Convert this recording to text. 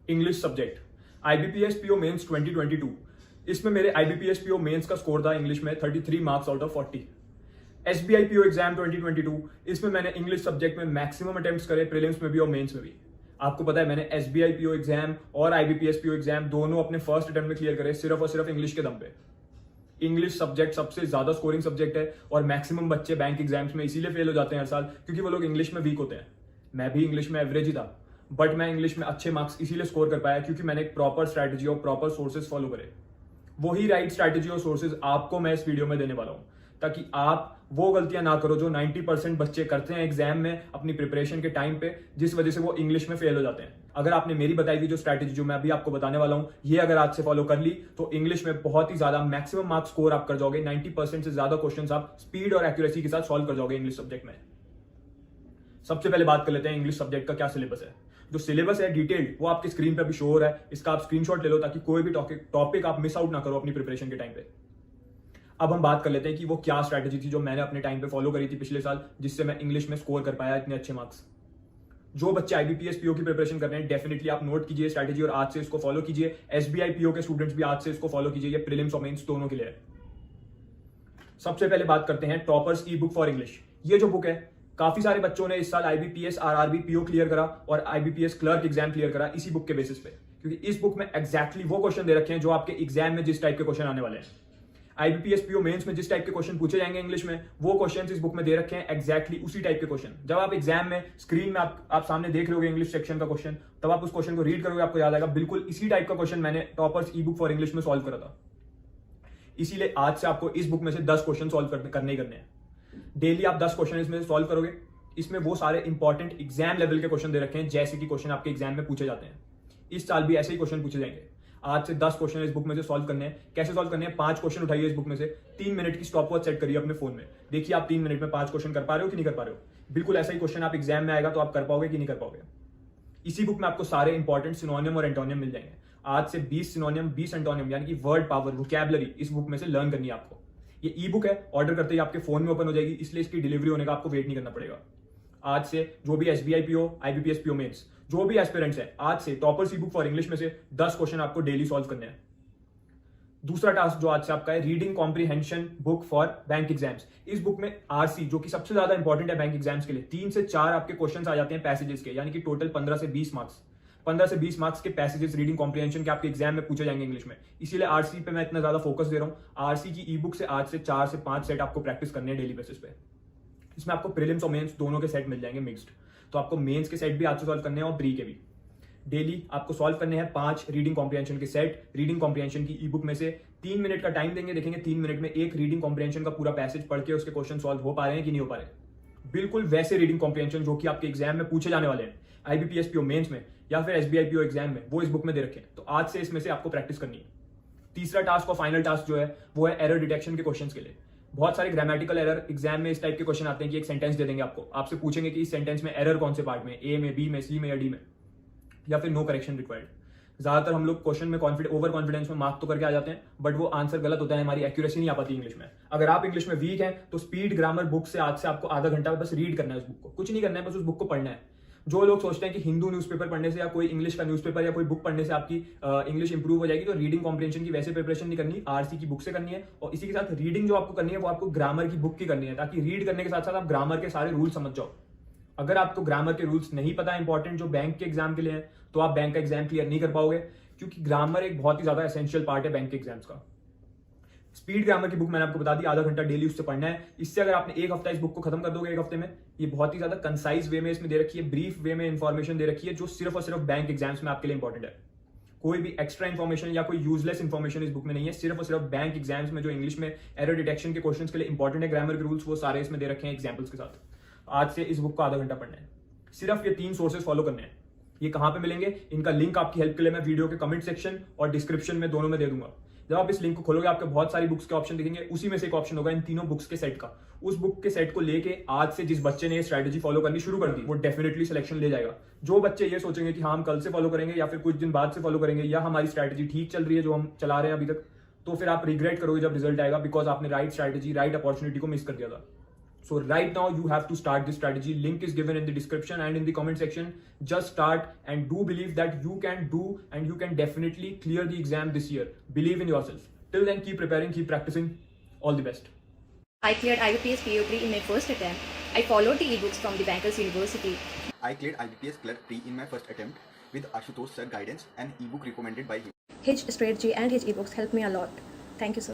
English subject IBPS PO mains 2022। इसमें मेरे IBPS PO mains का स्कोर था इंग्लिश में 33 marks out of 40। SBI PO exam 2022, इसमें मैंने इंग्लिश सब्जेक्ट में मैक्सिमम अटेम्प्ट्स करे, प्रीलिम्स में भी और मेंस में भी। आपको पता है मैंने एसबीआई पीओ एग्जाम और आईबीपीएस पीओ एग्जाम दोनों अपने फर्स्ट अटेम्प्ट में क्लियर करे, सिर्फ और सिर्फ इंग्लिश के दम पे। इंग्लिश सब्जेक्ट सबसे ज्यादा स्कोरिंग सब्जेक्ट है और मैक्सिमम बच्चे बैंक एग्जाम्स में इसीलिए फेल हो जाते हैं हर साल, क्योंकि वो लोग इंग्लिश में वीक होते हैं। मैं भी इंग्लिश में एवरेज ही था, बट मैं इंग्लिश में अच्छे मार्क्स इसीलिए स्कोर कर पाया क्योंकि मैंने एक प्रॉपर स्ट्रैटेजी और प्रॉपर सोर्सेज फॉलो करे। वही राइट स्ट्रैटेजी और सोर्सेज आपको मैं इस वीडियो में देने वाला हूं, ताकि आप वो गलतियां ना करो जो 90% बच्चे करते हैं एग्जाम में अपनी प्रिपरेशन के टाइम पे, जिस वजह से वो इंग्लिश में फेल हो जाते हैं। अगर आपने मेरी बताई हुई जो स्ट्रैटेजी जो मैं अभी आपको बताने वाला हूं, ये अगर आज से फॉलो कर ली तो इंग्लिश में बहुत ही ज्यादा मैक्सिमम मार्क्स स्कोर आप कर जाओगे। 90% से ज्यादा क्वेश्चंस आप स्पीड और एक्यूरेसी के साथ सॉल्व कर जाओगे इंग्लिश सब्जेक्ट में। सबसे पहले बात कर लेते हैं इंग्लिश सब्जेक्ट का क्या सिलेबस है। जो सिलेबस है डिटेल्ड, वो आपके स्क्रीन पे अभी शो हो रहा है, इसका आप स्क्रीनशॉट ले लो ताकि कोई भी टॉपिक आप मिस आउट ना करो अपनी प्रिपरेशन के टाइम पे। अब हम बात कर लेते हैं कि वो क्या स्ट्रैटेजी थी जो मैंने अपने टाइम पे फॉलो करी थी पिछले साल, जिससे मैं इंग्लिश में स्कोर कर पाया इतने अच्छे मार्क्स। जो बच्चे आईबीपीएस पीओ की प्रिपरेशन कर रहे हैं, डेफिनेटली आप नोट कीजिए स्ट्रैटेजी और आज से इसको फॉलो कीजिए। एसबीआई पीओ के स्टूडेंट्स भी आज से इसको फॉलो कीजिए, ये प्रीलिम्स और मेंस दोनों के लिए है। सबसे पहले बात करते हैं toppers e book for English. ये जो बुक है, काफी सारे बच्चों ने इस साल आईबीपीएस आरआरबी पीओ क्लियर करा और आईबीपीएस क्लर्क एग्जाम क्लियर करा इसी बुक के बेसिस पे, क्योंकि इस बुक में एग्जैक्टली वो क्वेश्चन दे रखे हैं जो आपके एग्जाम में जिस टाइप के क्वेश्चन आने वाले हैं। आईबीपीएस पीओ मेंस में जिस टाइप के क्वेश्चन पूछे जाएंगे इंग्लिश में, वो क्वेश्चंस इस बुक में दे रखे हैं एग्जैक्टली उसी टाइप के क्वेश्चन। जब आप एग्जाम में स्क्रीन में आप सामने देख रहे होगे इंग्लिश सेक्शन का क्वेश्चन, तब आप उस क्वेश्चन को रीड करोगे, आपको याद आएगा बिल्कुल इसी टाइप का क्वेश्चन मैंने toppers e book for English में सॉल्व करा था। इसीलिए आज से आपको इस बुक में से 10 क्वेश्चन सॉल्व करने ही करने हैं। डेली आप 10 क्वेश्चन इसमें से सॉल्व करोगे। इसमें वो सारे इंपॉर्टेंट एग्जाम लेवल के क्वेश्चन दे रखे हैं, जैसे कि क्वेश्चन आपके एग्जाम में पूछे जाते हैं। इस साल भी ऐसे ही क्वेश्चन पूछे जाएंगे। आज से 10 क्वेश्चन इस बुक में से सॉल्व करने हैं। कैसे सॉल्व करने हैं? 5 क्वेश्चन उठाइए इस बुक में से, 3 मिनट की स्टॉप वॉच सेट करिए अपने फोन में। देखिए आप 3 मिनट में 5 क्वेश्चन कर पा रहे हो कि नहीं कर पा रहे हो। बिल्कुल ऐसा ही क्वेश्चन आप एग्जाम में आएगा तो आप कर पाओगे कि नहीं कर पाओगे। इसी बुक में आपको सारे इंपॉर्टेंट सिनोनियम और एंटोनियम मिल जाएंगे। आज से 20 सिनोनियम 20 एंटोनियम यानी कि वर्ड पावर वोकैबुलरी इस बुक में से लर्न करनी है आपको। ये ई बुक है, ऑर्डर करते ही आपके फोन में ओपन हो जाएगी, इसलिए इसकी डिलीवरी होने का आपको वेट नहीं करना पड़ेगा। आज से जो भी SBI PO, IBPS PO mains, जो भी एस्पिरेंट्स है, आज से toppers e book for English में से 10 क्वेश्चन आपको डेली सॉल्व करने हैं। दूसरा टास्क जो आज से आपका है, reading comprehension book for bank exams. इस बुक में आरसी, जो कि सबसे ज्यादा इंपॉर्टेंट है बैंक एग्जाम्स के लिए, 3 से 4 आपके क्वेश्चन आ जाते हैं पैसेजेस के, यानी कि टोटल 15 से 20 मार्क्स। 15 से 20 मार्क्स के पैसेजेस रीडिंग कॉम्प्रिहेंशन के आपके एग्जाम में पूछे जाएंगे इंग्लिश में। इसीलिए आरसी पे मैं इतना ज्यादा फोकस दे रहा हूं। आरसी की ई बुक से आज से 4 से 5 सेट आपको प्रैक्टिस करने हैं डेली बेसिस पे। इसमें आपको प्रीलिम्स और मेंस दोनों के सेट मिल जाएंगे मिक्स्ड, तो आपको मेंस के सेट भी आज से सॉल्व करने हैं और प्री के भी। डेली आपको सॉल्व करने हैं 5 रीडिंग कॉम्प्रिहेंशन के सेट। रीडिंग कॉम्प्रिहेंशन की ई बुक में से 3 मिनट का टाइम देंगे, देखेंगे 3 मिनट में एक रीडिंग कॉम्प्रिहेंशन का पूरा पैसेज पढ़ के उसके क्वेश्चन सॉल्व हो पा रहे हैं कि नहीं हो पा रहे। बिल्कुल वैसे रीडिंग कॉम्प्रिहेंशन जो कि आपके एग्जाम में पूछे जाने वाले हैं आईबीपीएस पीओ मेंस में या फिर एसबीआई पीओ एग्जाम में, वो इस बुक में दे रखे हैं। तो आज से इसमें से आपको प्रैक्टिस करनी है। तीसरा टास्क और फाइनल टास्क जो है वो है एरर डिटेक्शन के क्वेश्चन के लिए। बहुत सारे ग्रामेटिकल एरर एग्जाम में इस टाइप के क्वेश्चन आते हैं कि एक सेंटेंस दे देंगे आपको, आपसे पूछेंगे कि इस सेंटेंस में एरर कौन से पार्ट में, ए में, बी में, सी में या डी में, या फिर नो करेक्शन रिक्वायर्ड। ज्यादातर हम लोग क्वेश्चन में ओवर कॉन्फिडेंस में मार्क तो करके आ जाते हैं, बट वो आंसर गलत होता है, हमारी एक्यूरेसी नहीं आ पाती इंग्लिश में। अगर आप इंग्लिश में वीक हैं तो स्पीड ग्रामर बुक से आज से आपको आधा घंटा बस रीड करना है उस बुक को, कुछ नहीं करना है, बस उस बुक को पढ़ना है। जो लोग सोचते हैं कि हिंदू न्यूज़पेपर पढ़ने से या कोई इंग्लिश का न्यूज़पेपर या कोई बुक पढ़ने से आपकी इंग्लिश इंप्रूव हो जाएगी, तो रीडिंग कॉम्प्रिहेंशन की वैसे प्रिपरेशन नहीं करनी, आरसी की बुक से करनी है। और इसी के साथ रीडिंग जो आपको करनी है वो आपको ग्रामर की बुक की करनी है, ताकि रीड करने के साथ साथ आप ग्रामर के सारे रूल समझ जाओ। अगर आपको ग्रामर के रूल्स नहीं पता इंपॉर्टेंट जो बैंक के एग्जाम के लिए हैं, तो आप बैंक का एग्जाम क्लियर नहीं कर पाओगे, क्योंकि ग्रामर एक बहुत ही ज्यादा एसेंशियल पार्ट है बैंक के एग्जाम्स का। स्पीड ग्रामर की बुक मैंने आपको बता दी, आधा घंटा डेली उससे पढ़ना है। इससे अगर आपने एक हफ्ता इस बुक को खत्म कर दोगे एक हफ्ते में, ये बहुत ही ज्यादा कंसाइज वे में इसमें दे रखी है, ब्रीफ वे में इंफॉर्मेशन दे रखी है, जो सिर्फ और सिर्फ बैंक एग्जाम्स में आपके लिए इंपॉर्टेंट है। कोई भी एक्स्ट्रा इन्फॉर्मेशन या कोई यूजलेस इन्फॉर्मेशन इस बुक में नहीं है। सिर्फ और सिर्फ बैंक एग्जाम्स में जो इंग्लिश में एरर डिटेक्शन के क्वेश्चंस के लिए इंपॉर्टेंट है ग्रामर के रूल्स, वो सारे इसमें दे रखे हैं एग्जाम्पल्स के साथ। आज से इस बुक को आधा घंटा पढ़ना है। सिर्फ ये 3 सोर्सेज फॉलो करने हैं। ये कहां पे मिलेंगे, इनका लिंक आपकी हेल्प के लिए मैं वीडियो के कमेंट सेक्शन और डिस्क्रिप्शन में दोनों में दे दूंगा। जब आप इस लिंक को खोलोगे आपके बहुत सारी बुक्स के ऑप्शन दिखेंगे, उसी में से एक ऑप्शन होगा इन तीनों बुक्स के सेट का। उस बुक के सेट को लेके आज से जिस बच्चे ने ये स्ट्रैटेजी फॉलो करनी शुरू कर दी, वो डेफिनेटली सिलेक्शन ले जाएगा। जो बच्चे ये सोचेंगे कि हाँ हम कल से फॉलो करेंगे या फिर कुछ दिन बाद से फॉलो करेंगे, या हमारी स्ट्रैटेजी ठीक चल रही है जो हम चला रहे हैं अभी तक, तो फिर आप रिग्रेट करोगे जब रिजल्ट आएगा, बिकॉज आपने राइट स्ट्रैटेजी, राइट अपॉर्चुनिटी को मिस कर दिया था। So right now you have to start this strategy. Link is given in the description and in the comment section. Just start and do believe that you can do and you can definitely clear the exam this year. Believe in yourself. Till then, keep preparing, keep practicing. All the best. I cleared IBPS PO3 in my first attempt. I followed the ebooks from the Bankers University. I cleared IBPS Clerk 3 in my first attempt with Ashutosh sir guidance and ebook recommended by him. His strategy and his ebooks helped me a lot. Thank you, sir.